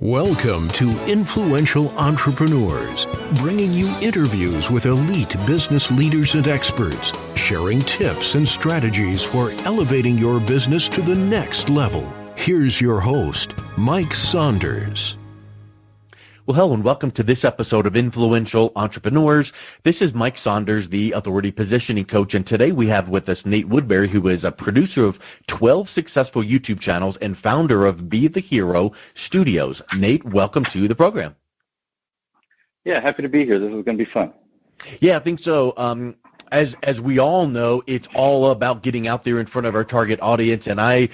Welcome to Influential Entrepreneurs, bringing you interviews with elite business leaders and experts, sharing tips and strategies for elevating your business to the next level. Here's your host, Mike Saunders. Well, hello and welcome to this episode of Influential Entrepreneurs. This is Mike Saunders, the Authority Positioning Coach, and today we have with us Nate Woodbury, who is a producer of 12 successful YouTube channels and founder of Be the Hero Studios. Nate, welcome to the program. Yeah, happy to be here. This is going to be fun. Yeah, I think so. As we all know, it's all about getting out there in front of our target audience, and I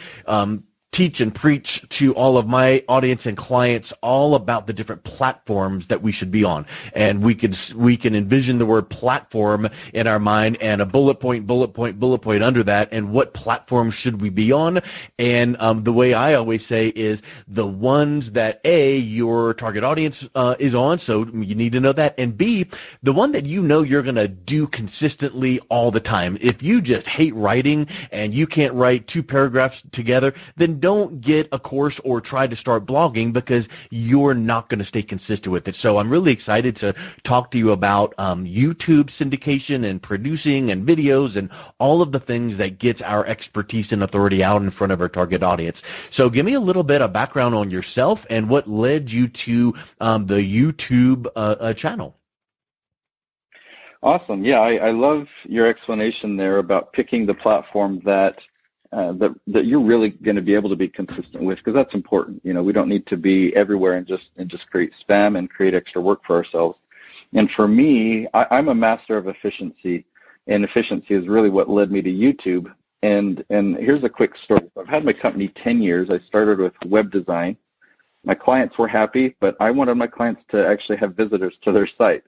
teach and preach to all of my audience and clients all about the different platforms that we should be on. And we can envision the word platform in our mind and a bullet point under that, and what platform should we be on. And the way I always say is the ones that A, your target audience is on, so you need to know that, and B, the one that you know you're going to do consistently all the time. If you just hate writing and you can't write 2 paragraphs together, then don't get a course or try to start blogging, because you're not going to stay consistent with it. So I'm really excited to talk to you about YouTube syndication and producing and videos and all of the things that gets our expertise and authority out in front of our target audience. So give me a little bit of background on yourself and what led you to the YouTube channel. Awesome. Yeah, I love your explanation there about picking the platform that you're really going to be able to be consistent with, because that's important. You know, we don't need to be everywhere and just create spam and create extra work for ourselves. And for me, I'm a master of efficiency, and efficiency is really what led me to YouTube. And here's a quick story. I've had my company 10 years. I started with web design. My clients were happy, but I wanted my clients to actually have visitors to their site.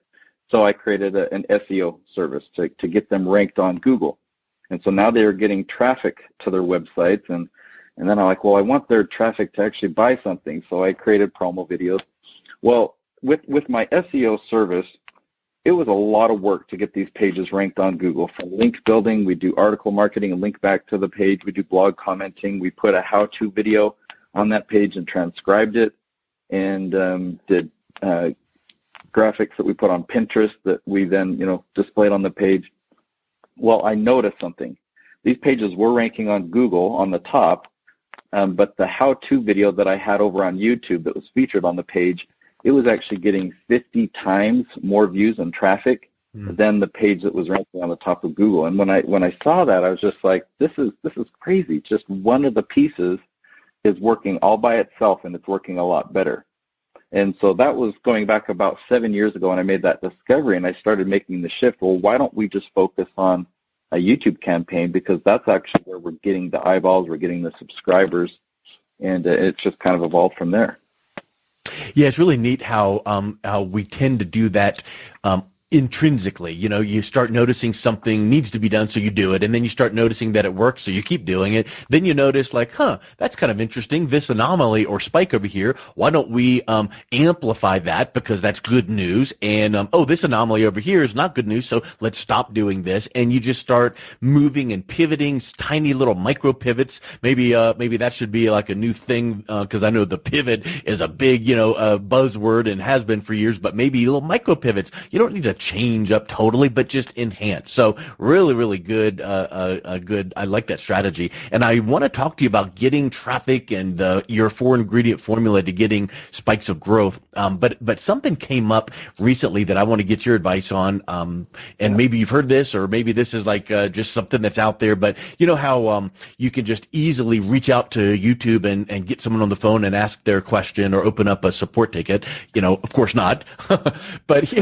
So I created an SEO service to get them ranked on Google. And so now they are getting traffic to their websites, and then I'm like, well, I want their traffic to actually buy something, so I created promo videos. Well, with my SEO service, it was a lot of work to get these pages ranked on Google. From link building, we do article marketing and link back to the page. We do blog commenting. We put a how-to video on that page and transcribed it, and did graphics that we put on Pinterest that we then, displayed on the page. Well, I noticed something. These pages were ranking on Google on the top, but the how-to video that I had over on YouTube that was featured on the page, it was actually getting 50 times more views and traffic than the page that was ranking on the top of Google. And when I saw that, I was just like, this is crazy. Just one of the pieces is working all by itself, and it's working a lot better. And so that was going back about 7 years ago, and I made that discovery, and I started making the shift. Well, why don't we just focus on a YouTube campaign, because that's actually where we're getting the eyeballs, we're getting the subscribers, and it's just kind of evolved from there. Yeah, it's really neat how we tend to do that intrinsically. You start noticing something needs to be done, so you do it, and then you start noticing that it works, so you keep doing it. Then you notice, like, that's kind of interesting, this anomaly or spike over here. Why don't we amplify that, because that's good news? And this anomaly over here is not good news, so let's stop doing this. And you just start moving and pivoting, tiny little micro pivots. Maybe that should be like a new thing, because I know the pivot is a big buzzword and has been for years. But maybe little micro pivots. You don't need to change up totally, but just enhance. So really, really good. Good. I like that strategy. And I want to talk to you about getting traffic and your 4-ingredient formula to getting spikes of growth. But something came up recently that I want to get your advice on. And maybe you've heard this, or maybe this is like just something that's out there. But you know how you can just easily reach out to YouTube and get someone on the phone and ask their question or open up a support ticket. Of course not. But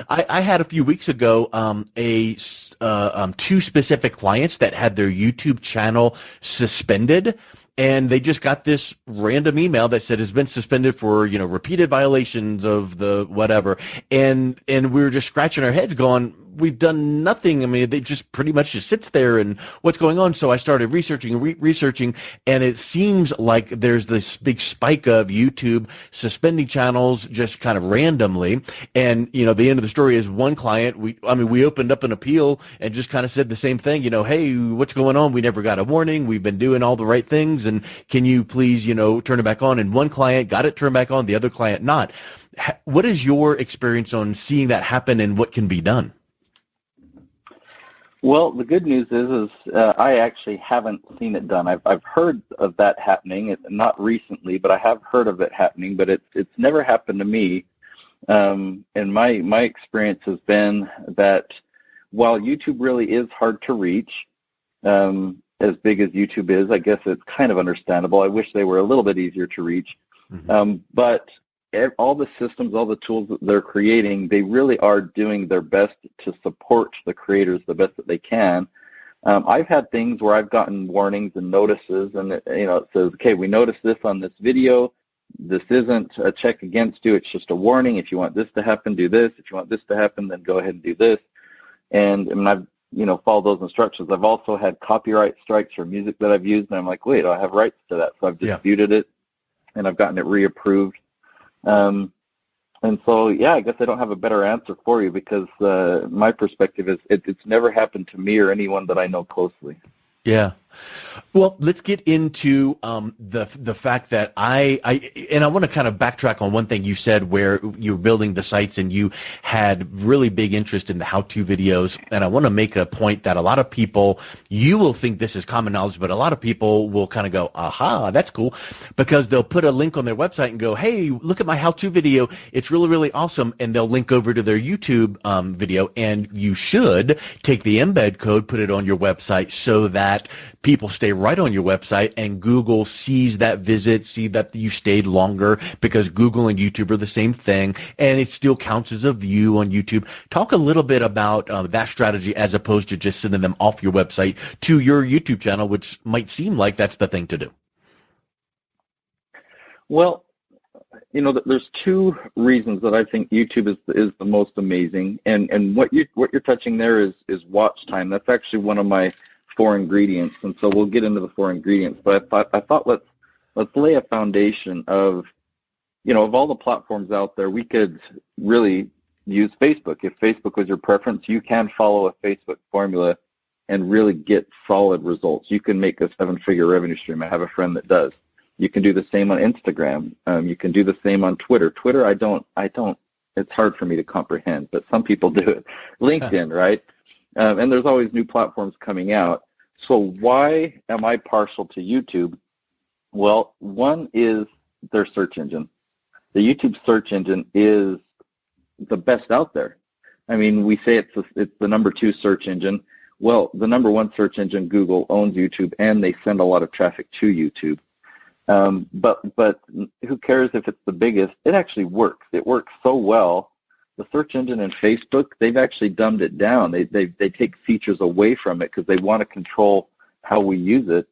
I had a few weeks ago 2 specific clients that had their YouTube channel suspended, and they just got this random email that said it's been suspended for repeated violations of the whatever, and we were just scratching our heads going, we've done nothing. I mean, they just pretty much just sits there, and what's going on? So I started researching and researching, and it seems like there's this big spike of YouTube suspending channels just kind of randomly. And, you know, the end of the story is one client, we opened up an appeal and just kind of said the same thing, you know, hey, what's going on? We never got a warning. We've been doing all the right things, and can you please, you know, turn it back on? And one client got it turned back on, the other client not. What is your experience on seeing that happen, and what can be done? Well, the good news is I actually haven't seen it done. I've heard of that happening, not recently, but I have heard of it happening. But it's never happened to me. And my experience has been that while YouTube really is hard to reach, as big as YouTube is, I guess it's kind of understandable. I wish they were a little bit easier to reach. Mm-hmm. But all the systems, all the tools that they're creating, they really are doing their best to support the creators the best that they can. I've had things where I've gotten warnings and notices, and it says, okay, we noticed this on this video. This isn't a check against you. It's just a warning. If you want this to happen, do this. If you want this to happen, then go ahead and do this. And I've followed those instructions. I've also had copyright strikes for music that I've used, and I'm like, wait, I have rights to that. So I've disputed it, and I've gotten it reapproved. And so, I guess I don't have a better answer for you, because my perspective is it's never happened to me or anyone that I know closely. Yeah. Well, let's get into the fact that I want to kind of backtrack on one thing you said, where you were building the sites and you had really big interest in the how-to videos. And I want to make a point that a lot of people, you will think this is common knowledge, but a lot of people will kind of go, aha, that's cool, because they'll put a link on their website and go, hey, look at my how-to video. It's really, really awesome. And they'll link over to their YouTube video. And you should take the embed code, put it on your website so that people stay right on your website, and Google sees that visit, see that you stayed longer, because Google and YouTube are the same thing, and it still counts as a view on YouTube. Talk a little bit about that strategy, as opposed to just sending them off your website to your YouTube channel, which might seem like that's the thing to do. Well, there's two reasons that I think YouTube is the most amazing, and what you're touching there is watch time. That's actually one of my 4 ingredients, and so we'll get into the 4 ingredients. But I thought let's lay a foundation of all the platforms out there. We could really use Facebook. If Facebook was your preference, you can follow a Facebook formula and really get solid results. You can make a 7-figure revenue stream. I have a friend that does. You can do the same on Instagram. You can do the same on Twitter. Twitter, I don't. It's hard for me to comprehend, but some people do it. LinkedIn, right? And there's always new platforms coming out. So why am I partial to YouTube? Well, one is their search engine. The YouTube search engine is the best out there. I mean, we say it's the number 2 search engine. Well, the number 1 search engine, Google, owns YouTube, and they send a lot of traffic to YouTube. But who cares if it's the biggest? It actually works. It works so well. The search engine and Facebook, they've actually dumbed it down. They take features away from it because they want to control how we use it.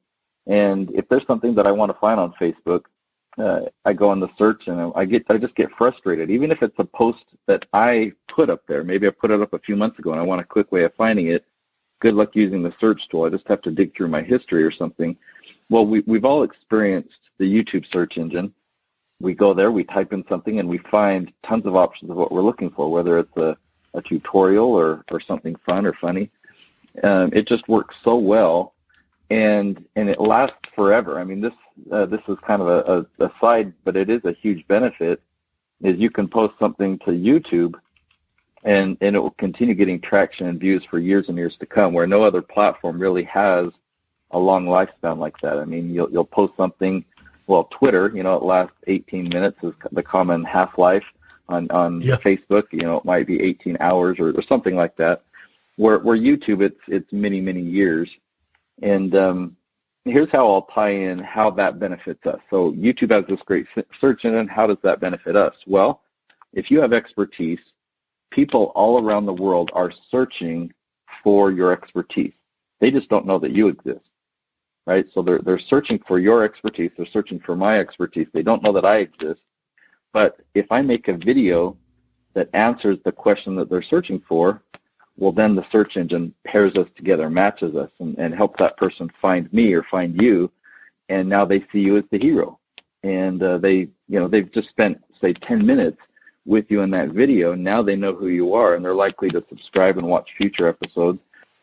And if there's something that I want to find on Facebook, I go on the search and I just get frustrated. Even if it's a post that I put up there, maybe I put it up a few months ago and I want a quick way of finding it. Good luck using the search tool. I just have to dig through my history or something. Well, we've all experienced the YouTube search engine. We go there, we type in something, and we find tons of options of what we're looking for, whether it's a tutorial or something fun or funny. It just works so well, and it lasts forever. I mean, this is kind of a side, but it is a huge benefit, is you can post something to YouTube, and it will continue getting traction and views for years and years to come, where no other platform really has a long lifespan like that. I mean, you'll post something. Well, Twitter, it lasts 18 minutes is the common half-life. On Facebook, it might be 18 hours or something like that. Where YouTube, it's many, many years. And here's how I'll tie in how that benefits us. So YouTube has this great search engine. How does that benefit us? Well, if you have expertise, people all around the world are searching for your expertise. They just don't know that you exist. Right? So they're searching for your expertise. They're searching for my expertise. They don't know that I exist. But if I make a video that answers the question that they're searching for, well, then the search engine pairs us together, matches us, and helps that person find me or find you, and now they see you as the hero. And they've just spent, say, 10 minutes with you in that video. Now they know who you are, and they're likely to subscribe and watch future episodes.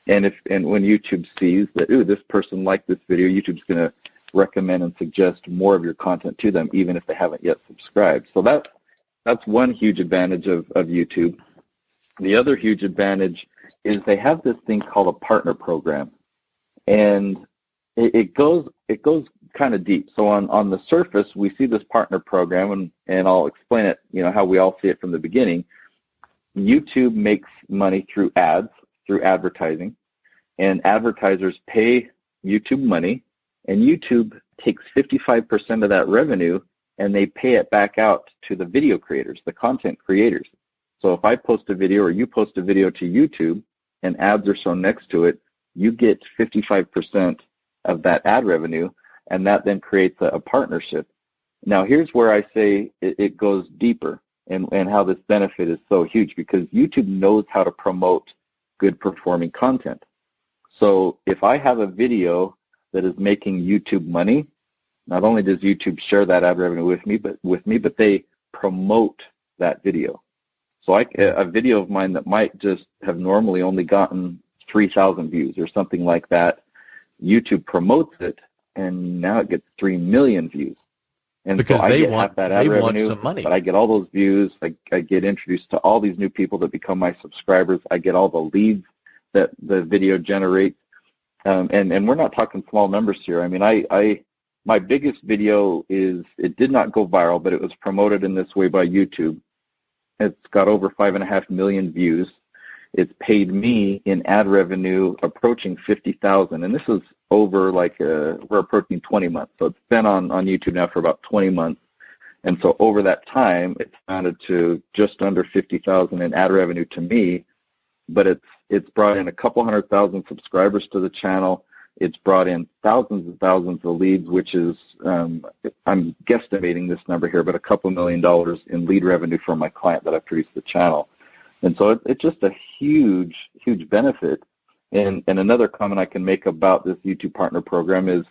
And when YouTube sees that, ooh, this person liked this video, YouTube's going to recommend and suggest more of your content to them, even if they haven't yet subscribed. So that's one huge advantage of YouTube. The other huge advantage is they have this thing called a partner program, and it goes kind of deep. So on the surface, we see this partner program, and I'll explain it, how we all see it from the beginning. YouTube makes money through ads, through advertising, and advertisers pay YouTube money, and YouTube takes 55% of that revenue, and they pay it back out to the video creators, the content creators. So if I post a video or you post a video to YouTube and ads are shown next to it, you get 55% of that ad revenue, and that then creates a partnership. Now, here's where I say it goes deeper and how this benefit is so huge, because YouTube knows how to promote good performing content. So if I have a video that is making YouTube money, not only does YouTube share that ad revenue with me, but they promote that video. So a video of mine that might just have normally only gotten 3,000 views or something like that, YouTube promotes it, and now it gets 3 million views. And because so I get half that ad revenue, some money. But I get all those views. I get introduced to all these new people that become my subscribers. I get all the leads that the video generates. And we're not talking small numbers here. I mean, my biggest video it did not go viral, but it was promoted in this way by YouTube. It's got over 5.5 million views. It's paid me in ad revenue approaching 50,000, and this is over we're approaching 20 months. So it's been on YouTube now for about 20 months, and so over that time, it's amounted to just under 50,000 in ad revenue to me. But it's brought in a couple 100,000 subscribers to the channel. It's brought in thousands and thousands of leads, which is, I'm guesstimating this number here, but a couple $1 million in lead revenue from my client that I produced the channel. And so it's just a huge, huge benefit. And another comment I can make about this YouTube Partner Program is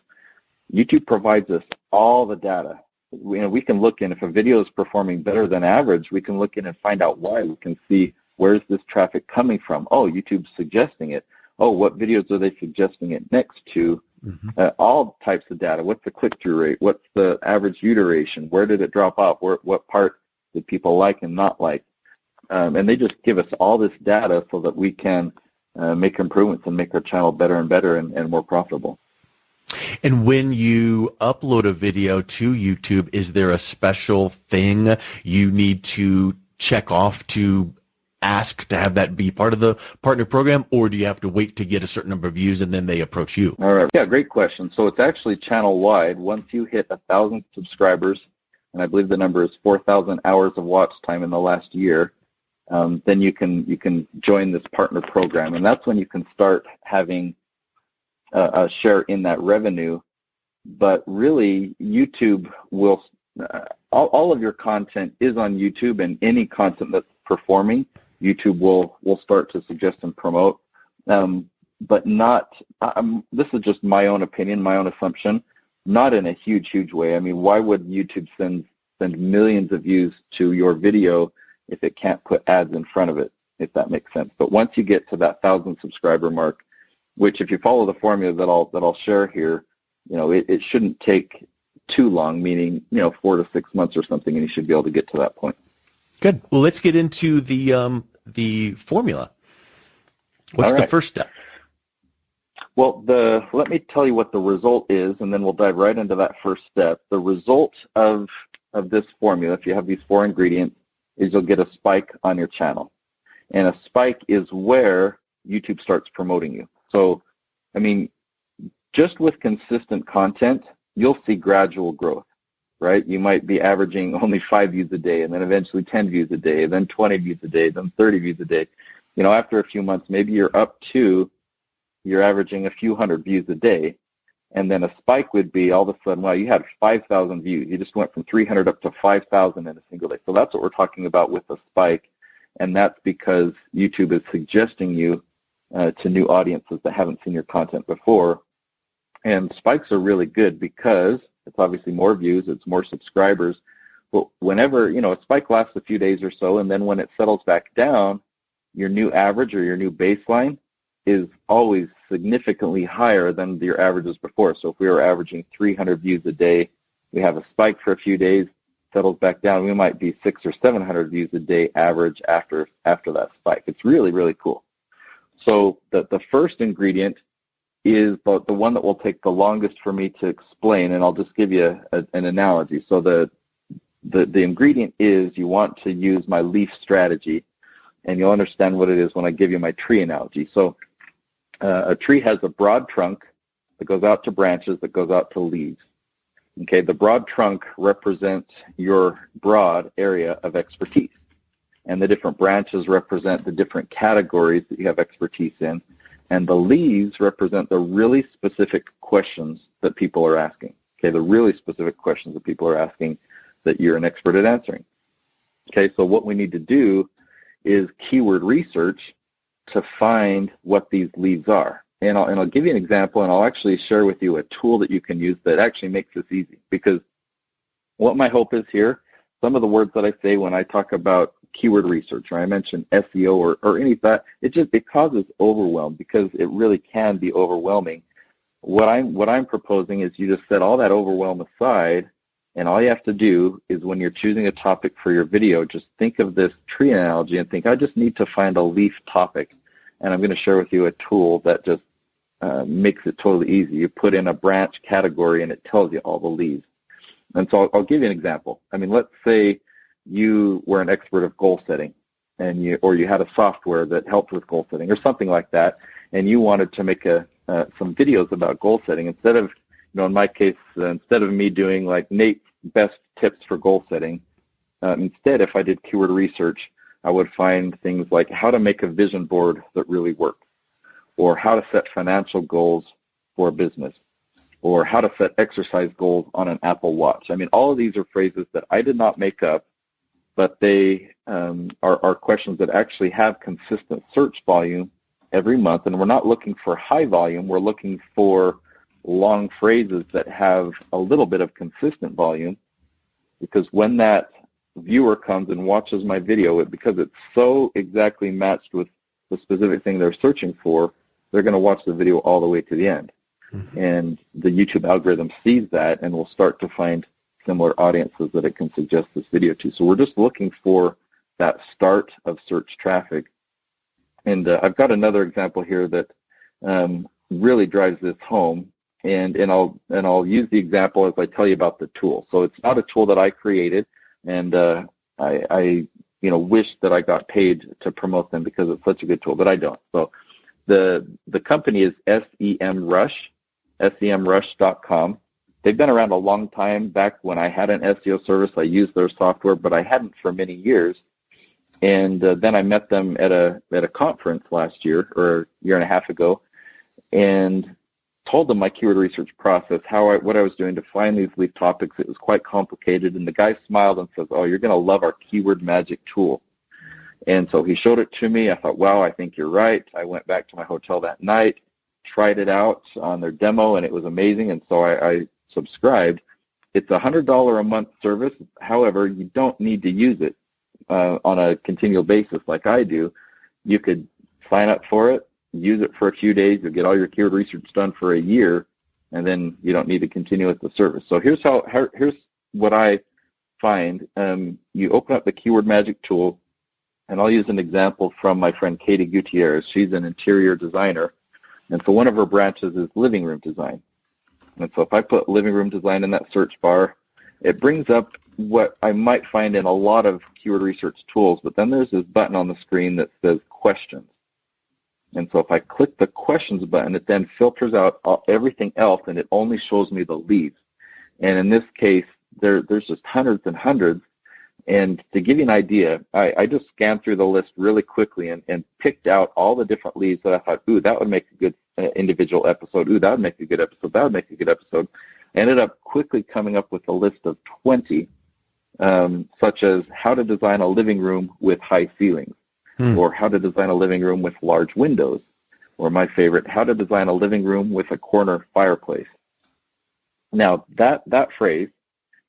YouTube provides us all the data. We can look in, if a video is performing better than average, we can look in and find out why. We can see, where's this traffic coming from? Oh, YouTube's suggesting it. Oh, what videos are they suggesting it next to? Mm-hmm. All types of data. What's the click-through rate? What's the average view duration? Where did it drop off? What part did people like and not like? And they just give us all this data so that we can make improvements and make our channel better and better and more profitable. And when you upload a video to YouTube, is there a special thing you need to check off to ask to have that be part of the partner program, or do you have to wait to get a certain number of views and then they approach you? All right. Yeah, great question. So it's actually channel-wide. Once you hit 1,000 subscribers, and I believe the number is 4,000 hours of watch time in the last year, then you can join this partner program, and that's when you can start having a share in that revenue. But really, YouTube will all of your content is on YouTube, and any content that's performing, YouTube will start to suggest and promote, but not. This is just my own opinion, my own assumption. Not in a huge way. I mean, why would YouTube send millions of views to your video if it can't put ads in front of it, if that makes sense? But once you get to that 1,000 subscriber mark, which if you follow the formula that I'll share here, it shouldn't take too long, meaning 4 to 6 months or something, and you should be able to get to that point. Good. Well, let's get into the formula. What's the first step? Well, let me tell you what the result is, and then we'll dive right into that first step. The result of this formula, if you have these 4 ingredients, is you'll get a spike on your channel. And a spike is where YouTube starts promoting you. So, I mean, just with consistent content, you'll see gradual growth, right? You might be averaging only 5 views a day, and then eventually 10 views a day, then 20 views a day, then 30 views a day. After a few months, maybe you're averaging a few hundred views a day, and then a spike would be all of a sudden, wow, you had 5,000 views. You just went from 300 up to 5,000 in a single day. So that's what we're talking about with a spike. and that's because YouTube is suggesting you to new audiences that haven't seen your content before. And spikes are really good because it's obviously more views, it's more subscribers. But whenever, a spike lasts a few days or so, and then when it settles back down, your new average or your new baseline is always significantly higher than your averages before. So if we were averaging 300 views a day, we have a spike for a few days, settles back down, we might be 600 or 700 views a day average after that spike. It's really, really cool. So the first ingredient is the one that will take the longest for me to explain, and I'll just give you an analogy. So the ingredient is you want to use my leaf strategy, and you'll understand what it is when I give you my tree analogy. So a tree has a broad trunk that goes out to branches that goes out to leaves. Okay, the broad trunk represents your broad area of expertise, and the different branches represent the different categories that you have expertise in, and the leaves represent the really specific questions that people are asking. Okay, the really specific questions that people are asking that you're an expert at answering. Okay, so what we need to do is keyword research to find what these leads are. And I'll give you an example, and I'll actually share with you a tool that you can use that actually makes this easy. Because what my hope is here, some of the words that I say when I talk about keyword research, or I mention SEO or any of that, it causes overwhelm, because it really can be overwhelming. What I'm proposing is you just set all that overwhelm aside, and all you have to do is, when you're choosing a topic for your video, just think of this tree analogy and think, I just need to find a leaf topic. And I'm going to share with you a tool that just makes it totally easy. You put in a branch category, and it tells you all the leaves. And so I'll give you an example. I mean, let's say you were an expert of goal setting, and you had a software that helped with goal setting or something like that, and you wanted to make some videos about goal setting. Instead of, in my case, instead of me doing like Nate's best tips for goal setting, instead, if I did keyword research, I would find things like how to make a vision board that really works, or how to set financial goals for a business, or how to set exercise goals on an Apple Watch. I mean, all of these are phrases that I did not make up, but they are questions that actually have consistent search volume every month. And we're not looking for high volume. We're looking for long phrases that have a little bit of consistent volume, because when that viewer comes and watches my video, because it's so exactly matched with the specific thing they're searching for, they're going to watch the video all the way to the end. Mm-hmm. And the YouTube algorithm sees that and will start to find similar audiences that it can suggest this video to. So we're just looking for that start of search traffic. And I've got another example here that really drives this home. And I'll use the example as I tell you about the tool. So it's not a tool that I created, and I wish that I got paid to promote them because it's such a good tool, but I don't. So the company is SEMrush, SEMrush.com. They've been around a long time. Back when I had an SEO service, I used their software, but I hadn't for many years. And then I met them at a conference last year, or a year and a half ago, and told them my keyword research process, what I was doing to find these lead topics. It was quite complicated, and the guy smiled and says, "Oh, you're going to love our keyword magic tool." And so he showed it to me. I thought, wow, I think you're right. I went back to my hotel that night, tried it out on their demo, and it was amazing, and so I subscribed. It's a $100 a month service. However, you don't need to use it on a continual basis like I do. You could sign up for it, use it for a few days, you'll get all your keyword research done for a year, and then you don't need to continue with the service. So here's what I find. You open up the Keyword Magic tool, and I'll use an example from my friend Katie Gutierrez. She's an interior designer, and so one of her branches is living room design. And so if I put living room design in that search bar, it brings up what I might find in a lot of keyword research tools, but then there's this button on the screen that says questions. And so if I click the questions button, it then filters out everything else, and it only shows me the leads. And in this case, there's just hundreds and hundreds. And to give you an idea, I just scanned through the list really quickly and picked out all the different leads that I thought, ooh, that would make a good individual episode. Ooh, that would make a good episode. That would make a good episode. I ended up quickly coming up with a list of 20, such as how to design a living room with high ceilings. or how to design a living room with large windows, or my favorite, how to design a living room with a corner fireplace. Now, that phrase,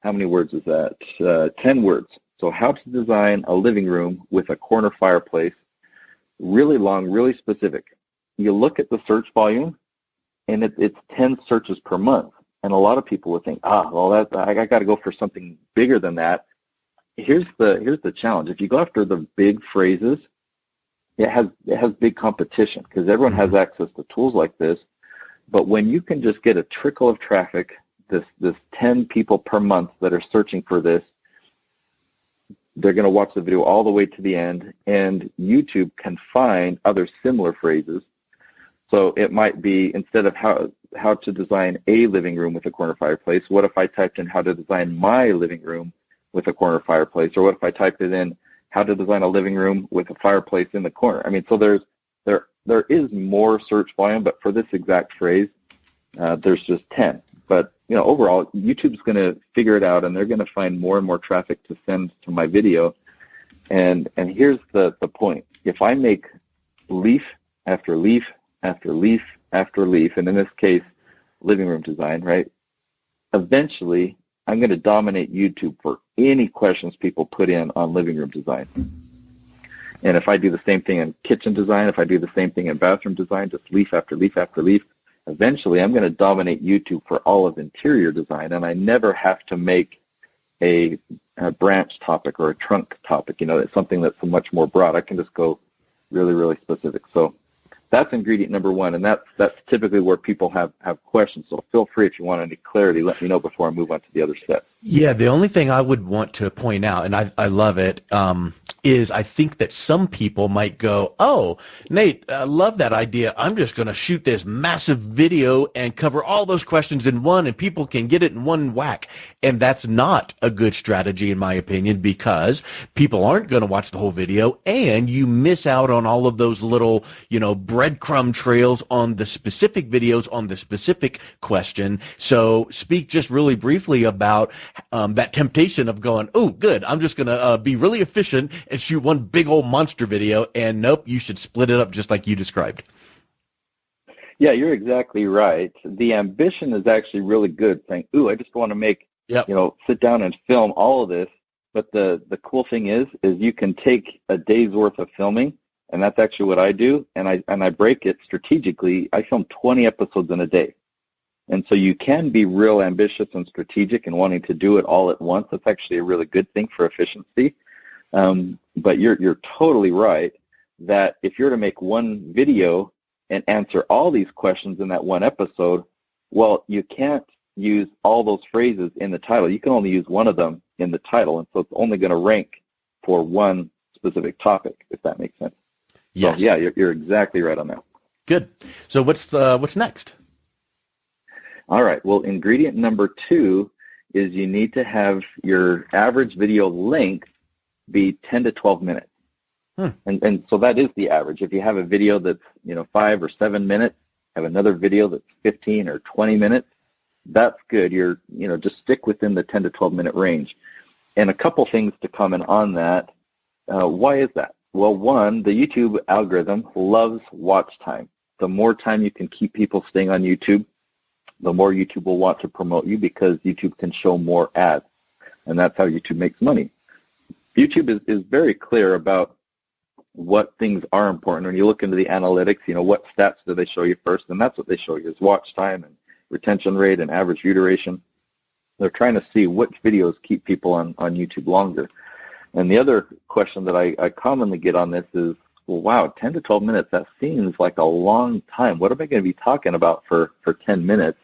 how many words is that? 10 words. So how to design a living room with a corner fireplace, really long, really specific. You look at the search volume, and it's 10 searches per month. And a lot of people would think, well, I got to go for something bigger than that. Here's the challenge. If you go after the big phrases, it has big competition because everyone has access to tools like this. But when you can just get a trickle of traffic, this 10 people per month that are searching for this, they're going to watch the video all the way to the end, and YouTube can find other similar phrases. So it might be, instead of how to design a living room with a corner fireplace, what if I typed in how to design my living room with a corner fireplace? Or what if I typed it in how to design a living room with a fireplace in the corner? I mean, so there is more search volume, but for this exact phrase, there's just 10. But overall, YouTube's going to figure it out, and they're going to find more and more traffic to send to my video. And here's the point: if I make leaf after leaf after leaf after leaf, and in this case, living room design, right? Eventually, I'm going to dominate YouTube for any questions people put in on living room design. And if I do the same thing in kitchen design, if I do the same thing in bathroom design, just leaf after leaf after leaf, eventually I'm going to dominate YouTube for all of interior design, and I never have to make a branch topic or a trunk topic. It's something that's much more broad. I can just go really, really specific. So that's ingredient number one, and that's typically where people have questions. So feel free, if you want any clarity, let me know before I move on to the other steps. Yeah, the only thing I would want to point out, and I love it, is I think that some people might go, oh, Nate, I love that idea. I'm just going to shoot this massive video and cover all those questions in one, and people can get it in one whack. And that's not a good strategy, in my opinion, because people aren't going to watch the whole video, and you miss out on all of those little, breadcrumb trails on the specific videos on the specific question. So speak just really briefly about that temptation of going, oh, good, I'm just going to be really efficient and shoot one big old monster video, and nope, you should split it up just like you described. Yeah, you're exactly right. The ambition is actually really good, saying, ooh, I just want to make, sit down and film all of this. But the cool thing is you can take a day's worth of filming, and that's actually what I do, and I break it strategically. I film 20 episodes in a day. And so you can be real ambitious and strategic and wanting to do it all at once. That's actually a really good thing for efficiency. But you're totally right that if you're to make one video and answer all these questions in that one episode, well, you can't use all those phrases in the title. You can only use one of them in the title, and so it's only going to rank for one specific topic, if that makes sense. Yes. So, yeah, you're exactly right on that. Good. So what's next? All right. Well, ingredient number 2 is you need to have your average video length be 10 to 12 minutes. And so that is the average. If you have a video that's 5 or 7 minutes, have another video that's 15 or 20 minutes, that's good. You're just stick within the 10 to 12 minute range. And a couple things to comment on that. Why is that? Well, one, the YouTube algorithm loves watch time. The more time you can keep people staying on YouTube, the more YouTube will want to promote you, because YouTube can show more ads, and that's how YouTube makes money. YouTube is very clear about what things are important. When you look into the analytics, what stats do they show you first, and that's what they show you is watch time and retention rate and average view duration. They're trying to see which videos keep people on YouTube longer. And the other question that I commonly get on this is, well, wow, 10 to 12 minutes, that seems like a long time. What am I going to be talking about for 10 minutes?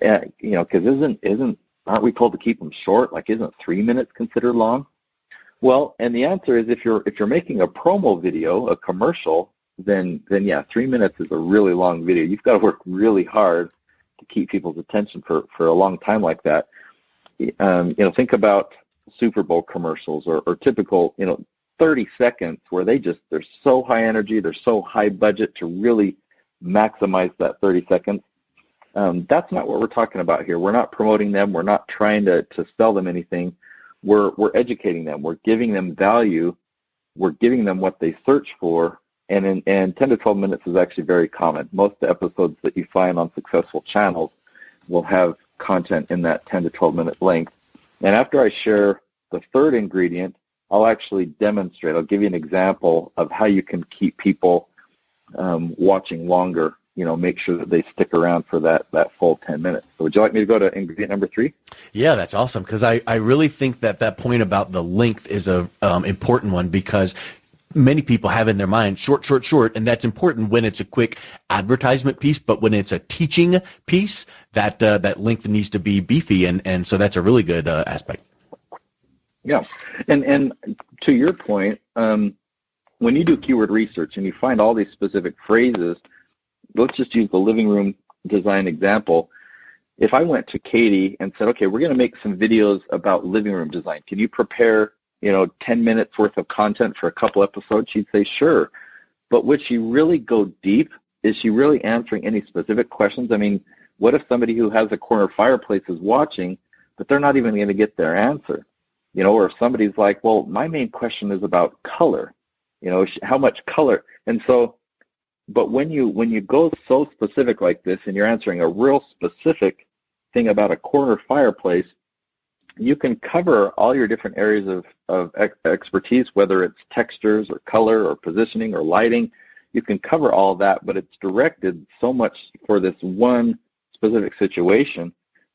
Because aren't we told to keep them short? Like, isn't 3 minutes considered long? Well, and the answer is if you're making a promo video, a commercial, then yeah, 3 minutes is a really long video. You've got to work really hard to keep people's attention for a long time like that. Think about Super Bowl commercials or typical, 30 seconds where they're so high energy, they're so high budget to really maximize that 30 seconds. That's not what we're talking about here. We're not promoting them. We're not trying to sell them anything. We're educating them. We're giving them value we're giving them what they search for, and 10 to 12 minutes is actually very common. Most of the episodes that you find on successful channels will have content in that 10 to 12 minute length. And after I share the third ingredient, I'll actually demonstrate. I'll give you an example of how you can keep people watching longer, make sure that they stick around for that full 10 minutes. So would you like me to go to ingredient number 3? Yeah, that's awesome, because I really think that point about the length is a important one, because many people have in their mind short, and that's important when it's a quick advertisement piece, but when it's a teaching piece, that length needs to be beefy, and so that's a really good aspect. Yeah, and to your point, when you do keyword research and you find all these specific phrases, let's just use the living room design example. If I went to Katie and said, okay, we're going to make some videos about living room design, can you prepare 10 minutes worth of content for a couple episodes? She'd say, sure. But would she really go deep? Is she really answering any specific questions? I mean, what if somebody who has a corner fireplace is watching, but they're not even going to get their answer? Or if somebody's like, well, my main question is about color, how much color? And so, but when you go so specific like this and you're answering a real specific thing about a corner fireplace, you can cover all your different areas of expertise, whether it's textures or color or positioning or lighting. You can cover all that, but it's directed so much for this one specific situation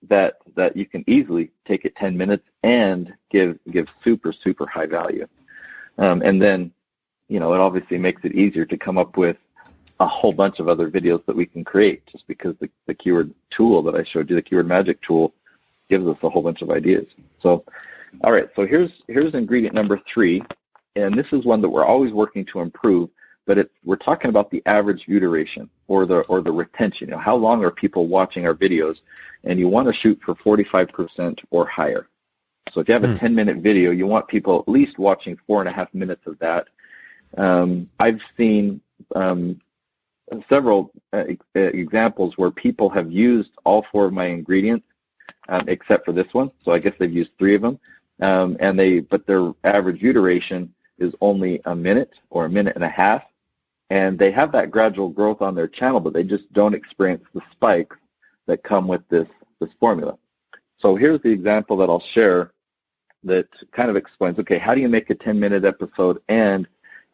that you can easily take it 10 minutes and give super, super high value. And then, it obviously makes it easier to come up with a whole bunch of other videos that we can create, just because the keyword tool that I showed you, the keyword magic tool, gives us a whole bunch of ideas. So, all right, so here's ingredient number 3, and this is one that we're always working to improve, but we're talking about the average view duration or the retention. How long are people watching our videos? And you want to shoot for 45% or higher. So if you have a 10-minute video, you want people at least watching 4.5 minutes of that. I've seen several examples where people have used all 4 of my ingredients, except for this one. So I guess they've used 3 of them, but their average view duration is only a minute or a minute and a half, and they have that gradual growth on their channel, but they just don't experience the spikes that come with this formula. So here's the example that I'll share that kind of explains, okay, how do you make a 10-minute episode and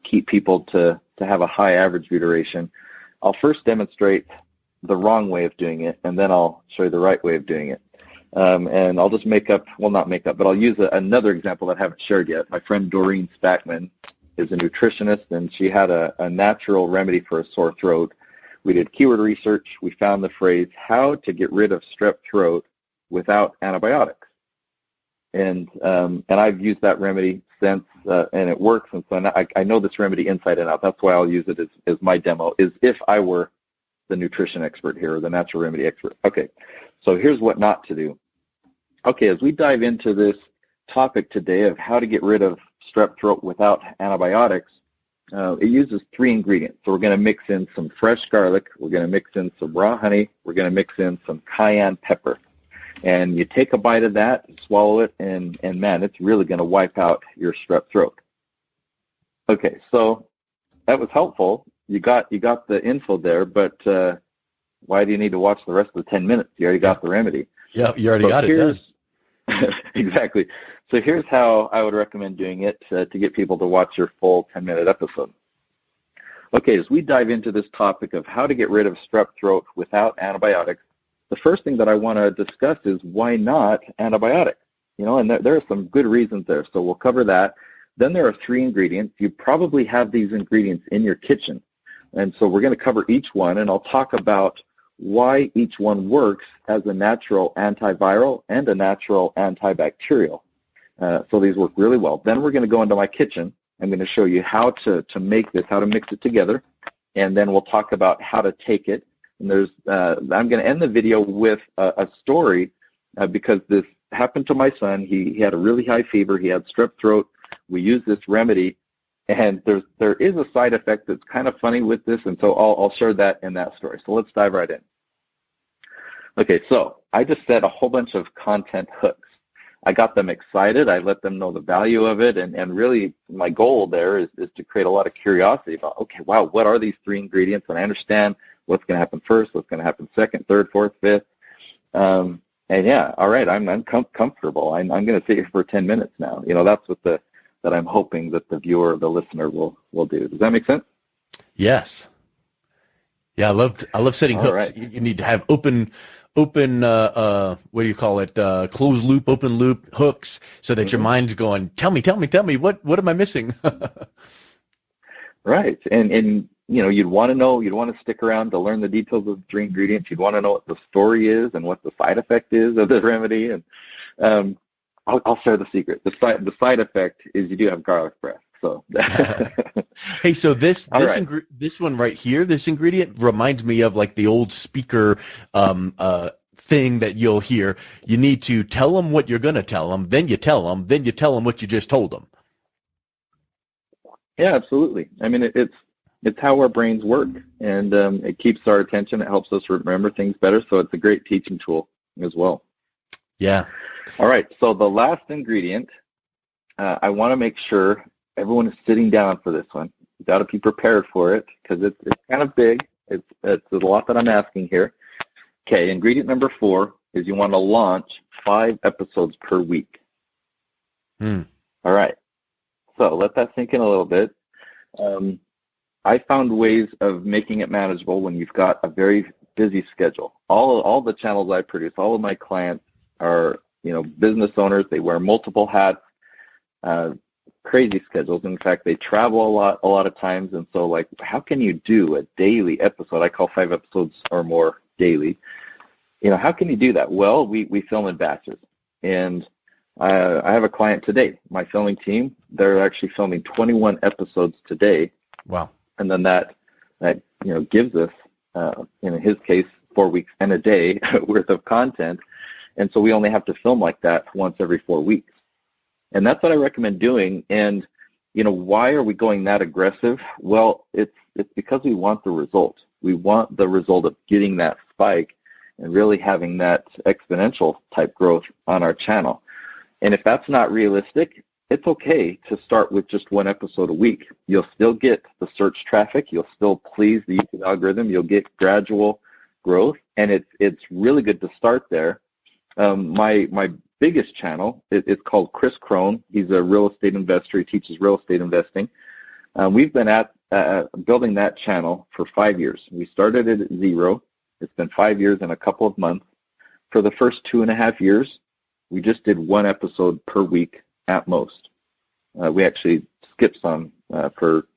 keep people to have a high average view duration? I'll first demonstrate the wrong way of doing it, and then I'll show you the right way of doing it. And I'll just but I'll use another example that I haven't shared yet. My friend Doreen Spackman is a nutritionist, and she had a natural remedy for a sore throat. We did keyword research. We found the phrase, how to get rid of strep throat without antibiotics. And I've used that remedy since, and it works. And so I know this remedy inside and out. That's why I'll use it as my demo, is if I were the nutrition expert here, or the natural remedy expert. Okay, so here's what not to do. Okay, as we dive into this topic today of how to get rid of strep throat without antibiotics, it uses 3 ingredients. So we're going to mix in some fresh garlic, we're going to mix in some raw honey, we're going to mix in some cayenne pepper. And you take a bite of that, swallow it, and man, it's really going to wipe out your strep throat. Okay, so that was helpful. You got the info there, but why do you need to watch the rest of the 10 minutes? You already got the remedy. Yeah, you already got it. Exactly. So here's how I would recommend doing it to get people to watch your full 10-minute episode. Okay, as we dive into this topic of how to get rid of strep throat without antibiotics, the first thing that I want to discuss is why not antibiotics? And there are some good reasons there, so we'll cover that. Then there are 3 ingredients. You probably have these ingredients in your kitchen, and so we're going to cover each one, and I'll talk about why each one works as a natural antiviral and a natural antibacterial. So these work really well. Then we're going to go into my kitchen. I'm going to show you how to make this, how to mix it together, and then we'll talk about how to take it. And I'm going to end the video with a story because this happened to my son. He had a really high fever. He had strep throat. We used this remedy, and there is a side effect that's kind of funny with this, and so I'll share that in that story. So let's dive right in. Okay, so I just set a whole bunch of content hooks. I got them excited. I let them know the value of it, and really my goal there is to create a lot of curiosity about, okay, wow, what are these 3 ingredients? And I understand what's going to happen first, what's going to happen second, third, fourth, fifth. And yeah, all right, I'm comfortable. I'm going to sit here for 10 minutes now. That's what that I'm hoping that the viewer or the listener will do. Does that make sense? Yes. Yeah, I love setting hooks. Right. You need to have open what do you call it? Closed loop, open loop hooks, so that your mind's going, tell me, what am I missing? Right. And you'd want to know, you'd want to stick around to learn the details of the 3 ingredients. You'd want to know what the story is and what the side effect is of the remedy. And I'll share the secret. The side effect is you do have garlic breath. So hey, so this one right here, this ingredient reminds me of like the old speaker thing that you'll hear. You need to tell them what you're going to tell them, then you tell them, then you tell them what you just told them. Yeah, absolutely. I mean, it's how our brains work, and it keeps our attention. It helps us remember things better, so it's a great teaching tool as well. Yeah. All right, so the last ingredient, I want to make sure everyone is sitting down for this one. You've got to be prepared for it because it's kind of big. It's a lot that I'm asking here. Okay, ingredient number 4 is you want to launch 5 episodes per week. All right, so let that sink in a little bit. I found ways of making it manageable when you've got a very busy schedule. All the channels I produce, all of my clients are business owners. They wear multiple hats. Crazy schedules. In fact, they travel a lot of times, and so like, how can you do a daily episode? I call 5 episodes or more daily. How can you do that? Well, we film in batches, and I have a client today. My filming team, they're actually filming 21 episodes today. Wow! And then that gives us, in his case, 4 weeks and a day worth of content, and so we only have to film like that once every 4 weeks. And that's what I recommend doing. And, why are we going that aggressive? Well, it's because we want the result. We want the result of getting that spike and really having that exponential type growth on our channel. And if that's not realistic, it's okay to start with just 1 episode a week. You'll still get the search traffic. You'll still please the YouTube algorithm. You'll get gradual growth. And it's really good to start there. My biggest channel, it's called Chris Crone. He's a real estate investor. He teaches real estate investing. We've been at building that channel for 5 years. We started it at 0. It's been 5 years and a couple of months. For the first 2.5 years, we just did 1 episode per week at most. We actually skipped some for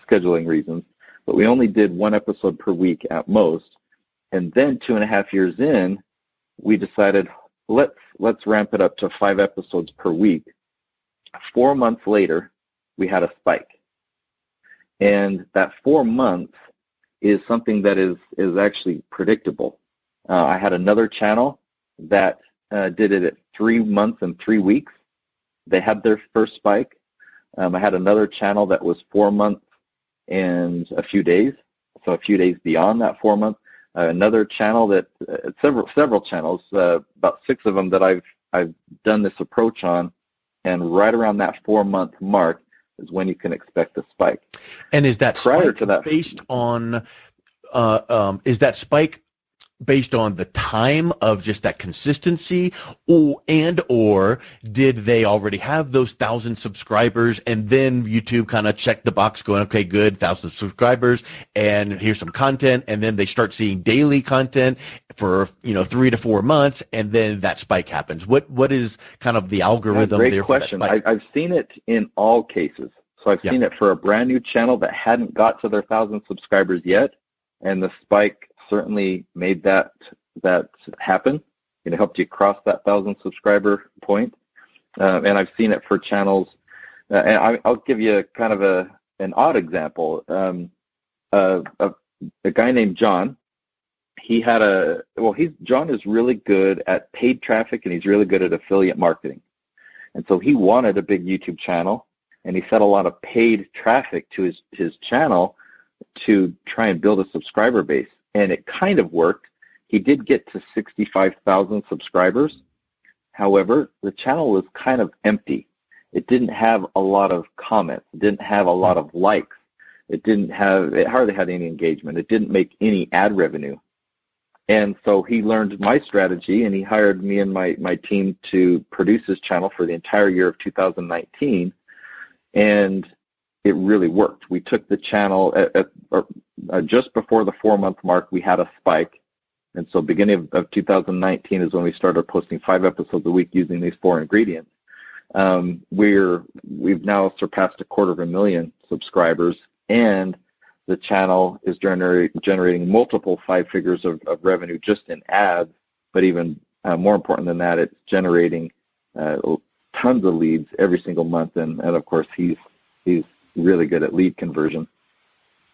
scheduling reasons, but we only did 1 episode per week at most. And then 2.5 years in, we decided, let's ramp it up to 5 episodes per week. 4 months later, we had a spike. And that 4 months is something that is actually predictable. I had another channel that did it at 3 months and 3 weeks. They had their first spike. I had another channel that was 4 months and a few days, so a few days beyond that 4 months. Another channel that several channels, about 6 of them that I've done this approach on, and right around that 4 month mark is when you can expect a spike. And is that prior spike to that based on? Is that spike based on the time of just that consistency, or did they already have those 1,000 subscribers and then YouTube kind of checked the box going, okay, good, 1,000 subscribers and here's some content, and then they start seeing daily content for 3 to 4 months, and then that spike happens? What is kind of the algorithm there? Great question. I've seen it in all cases. So I've seen it for a brand new channel that hadn't got to their 1,000 subscribers yet, and the spike certainly made that happen. It helped you cross that 1,000 subscriber point. And I've seen it for channels. And I'll give you kind of an odd example. A guy named John. John is really good at paid traffic, and he's really good at affiliate marketing. And so he wanted a big YouTube channel, and he set a lot of paid traffic to his channel to try and build a subscriber base. And it kind of worked. He did get to 65,000 subscribers. However, the channel was kind of empty. It didn't have a lot of comments. It didn't have a lot of likes. It hardly had any engagement. It didn't make any ad revenue. And so he learned my strategy, and he hired me and my team to produce his channel for the entire year of 2019, and it really worked. We took the channel just before the 4-month mark. We had a spike, and so beginning of 2019 is when we started posting 5 episodes a week using these 4 ingredients. We've now surpassed 250,000 subscribers, and the channel is generating multiple 5 figures of revenue just in ads, but even more important than that, it's generating tons of leads every single month, and of course he's really good at lead conversion.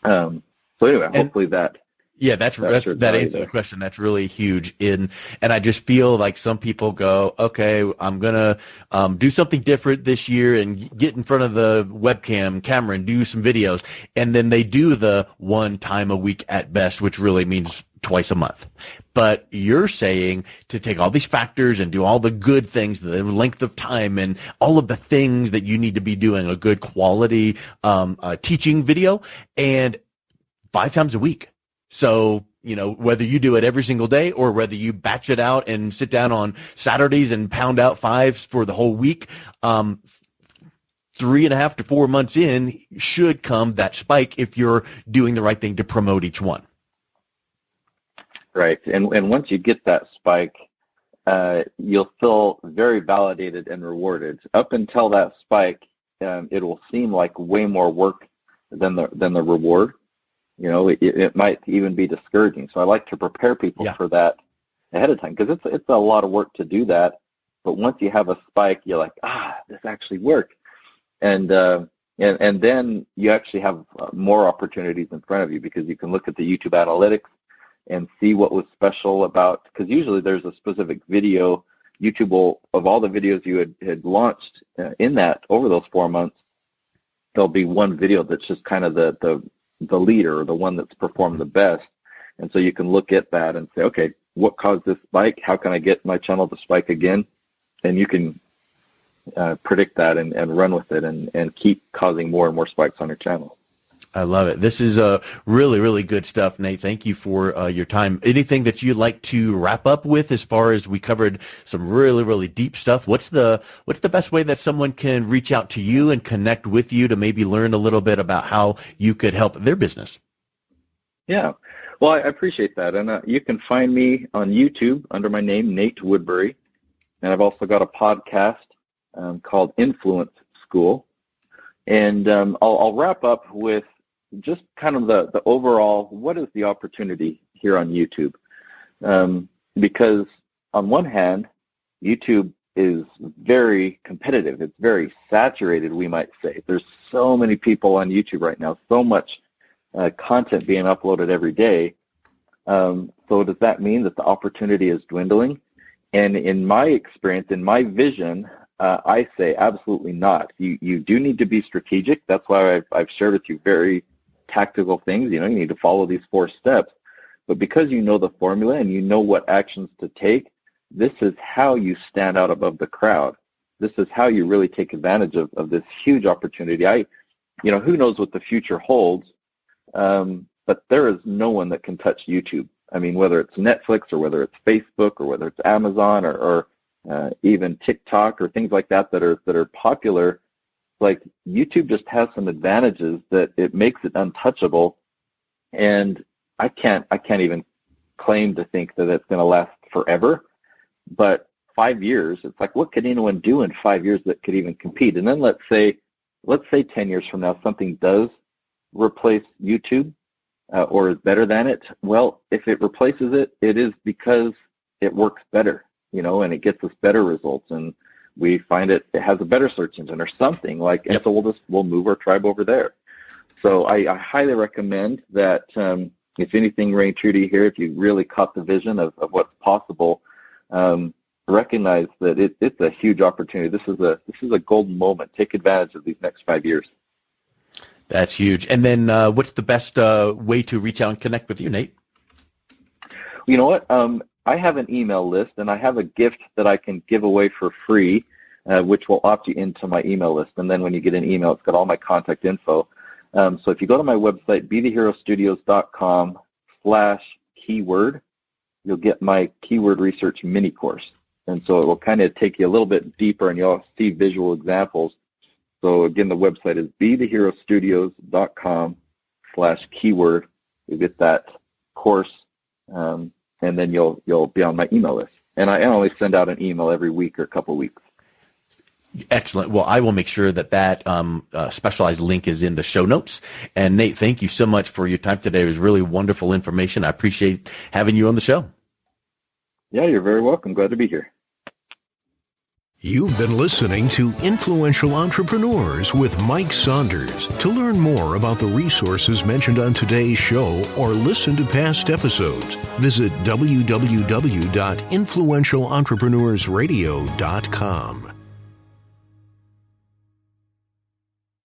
So anyway, hopefully that. Yeah, that answers the question. That's really huge. And I just feel like some people go, okay, I'm going to do something different this year and get in front of the webcam camera and do some videos. And then they do the 1 time a week at best, which really means twice a month. But you're saying to take all these factors and do all the good things, the length of time and all of the things that you need to be doing, a good quality teaching video, and 5 times a week. So, whether you do it every single day or whether you batch it out and sit down on Saturdays and pound out 5s for the whole week, 3.5 to 4 months in should come that spike if you're doing the right thing to promote each one. Right. And once you get that spike, you'll feel very validated and rewarded. Up until that spike, it will seem like way more work than the reward. It might even be discouraging. So I like to prepare people for that ahead of time, because it's a lot of work to do that. But once you have a spike, you're like, this actually worked. And then you actually have more opportunities in front of you, because you can look at the YouTube analytics and see what was special about, because usually there's a specific video. YouTube will, of all the videos you had launched in that over those 4 months, there'll be one video that's just kind of the leader, or the one that's performed the best. And so you can look at that and say, okay, what caused this spike? How can I get my channel to spike again? And you can predict that and run with it and keep causing more and more spikes on your channel. I love it. This is really, really good stuff, Nate. Thank you for your time. Anything that you'd like to wrap up with, as far as we covered some really, really deep stuff? What's the best way that someone can reach out to you and connect with you to maybe learn a little bit about how you could help their business? Yeah. Well, I appreciate that. And you can find me on YouTube under my name, Nate Woodbury. And I've also got a podcast called Influence School. And I'll wrap up with just kind of the overall, what is the opportunity here on YouTube? Because on one hand, YouTube is very competitive. It's very saturated, we might say. There's so many people on YouTube right now, so much content being uploaded every day. So does that mean that the opportunity is dwindling? And in my experience, in my vision, I say absolutely not. You do need to be strategic. That's why I've shared with you very tactical things. You need to follow these 4 steps. But because you know the formula and you know what actions to take, this is how you stand out above the crowd. This is how you really take advantage of this huge opportunity. Who knows what the future holds, but there is no one that can touch YouTube. I mean, whether it's Netflix or whether it's Facebook or whether it's Amazon or even TikTok or things like that are popular. Like, YouTube just has some advantages that it makes it untouchable, and I can't even claim to think that it's going to last forever. But 5 years, it's like, what could anyone do in 5 years that could even compete? And then let's say 10 years from now something does replace YouTube or is better than it. Well, if it replaces it, it is because it works better, and it gets us better results, and we find it has a better search engine or something like, and so we'll move our tribe over there. So I highly recommend that if anything rang true to you here, if you really caught the vision of what's possible, recognize that it's a huge opportunity. This is a golden moment. Take advantage of these next 5 years. That's huge. And then what's the best way to reach out and connect with you, Nate? You know what? I have an email list, and I have a gift that I can give away for free, which will opt you into my email list. And then when you get an email, it's got all my contact info. So if you go to my website, betheherostudios.com/keyword, you'll get my keyword research mini course. And so it will kind of take you a little bit deeper, and you'll see visual examples. So again, the website is betheherostudios.com/keyword. You'll get that course, and then you'll be on my email list. And I only send out an email every week or a couple weeks. Excellent. Well, I will make sure that specialized link is in the show notes. And Nate, thank you so much for your time today. It was really wonderful information. I appreciate having you on the show. Yeah, you're very welcome. Glad to be here. You've been listening to Influential Entrepreneurs with Mike Saunders. To learn more about the resources mentioned on today's show or listen to past episodes, visit www.influentialentrepreneurssradio.com.